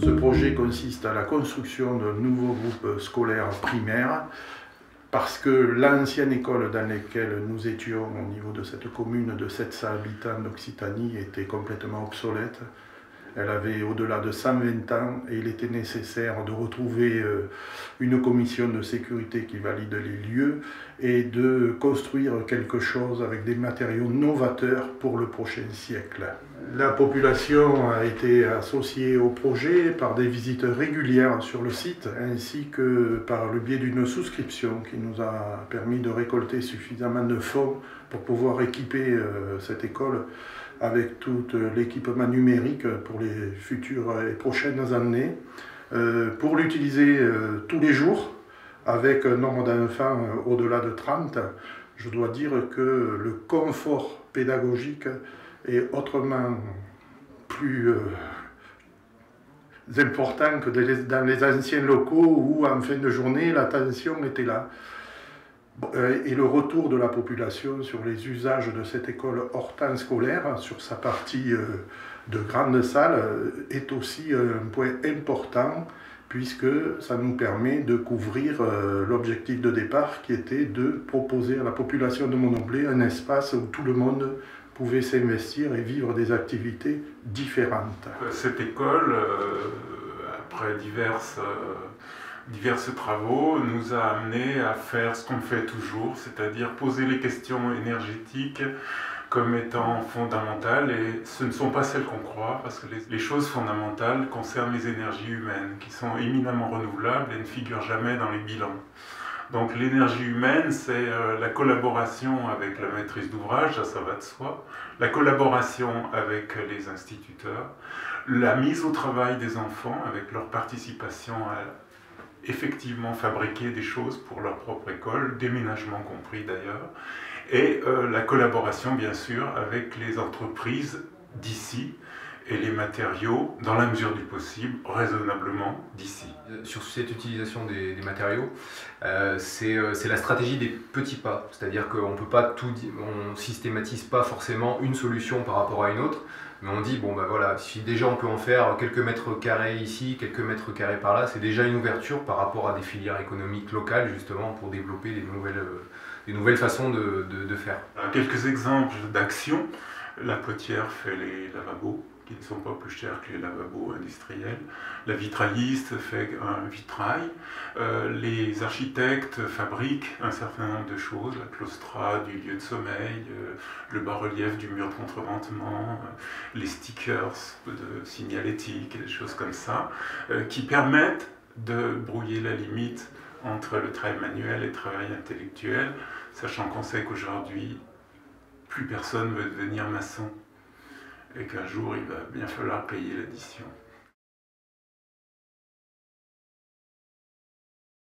Ce projet consiste à la construction d'un nouveau groupe scolaire primaire parce que l'ancienne école dans laquelle nous étions au niveau de cette commune de 700 habitants d'Occitanie était complètement obsolète. Elle avait au-delà de 120 ans et il était nécessaire de retrouver une commission de sécurité qui valide les lieux et de construire quelque chose avec des matériaux novateurs pour le prochain siècle. La population a été associée au projet par des visites régulières sur le site ainsi que par le biais d'une souscription qui nous a permis de récolter suffisamment de fonds pour pouvoir équiper cette école avec tout l'équipement numérique pour les futures et prochaines années, pour l'utiliser tous les jours avec un nombre d'enfants au-delà de 30. Je dois dire que le confort pédagogique est autrement plus important que dans les anciens locaux où en fin de journée la tension était là. Et le retour de la population sur les usages de cette école hors temps scolaire, sur sa partie de grande salle, est aussi un point important puisque ça nous permet de couvrir l'objectif de départ qui était de proposer à la population de Monoblet un espace où tout le monde pouvait s'investir et vivre des activités différentes. Cette école, après diverses travaux, nous a amené à faire ce qu'on fait toujours, c'est-à-dire poser les questions énergétiques comme étant fondamentales, et ce ne sont pas celles qu'on croit, parce que les choses fondamentales concernent les énergies humaines, qui sont éminemment renouvelables et ne figurent jamais dans les bilans. Donc l'énergie humaine, c'est la collaboration avec la maîtrise d'ouvrage, ça va de soi, la collaboration avec les instituteurs, la mise au travail des enfants avec leur participation à effectivement fabriquer des choses pour leur propre école, déménagement compris d'ailleurs, et la collaboration bien sûr avec les entreprises d'ici et les matériaux, dans la mesure du possible, raisonnablement d'ici. Sur cette utilisation des matériaux, c'est la stratégie des petits pas, c'est-à-dire qu'on peut pas tout, on systématise pas forcément une solution par rapport à une autre, mais on dit bon ben voilà, si déjà on peut en faire quelques mètres carrés ici, quelques mètres carrés par là, c'est déjà une ouverture par rapport à des filières économiques locales justement pour développer des nouvelles façons de faire. Quelques exemples d'actions. La potière fait les lavabos, qui ne sont pas plus chers que les lavabos industriels. La vitrailliste fait un vitrail. Les architectes fabriquent un certain nombre de choses, la claustra du lieu de sommeil, le bas-relief du mur de contreventement, les stickers de signalétique, des choses comme ça, qui permettent de brouiller la limite entre le travail manuel et le travail intellectuel, sachant qu'on sait qu'aujourd'hui, plus personne ne veut devenir maçon et qu'un jour il va bien falloir payer l'addition.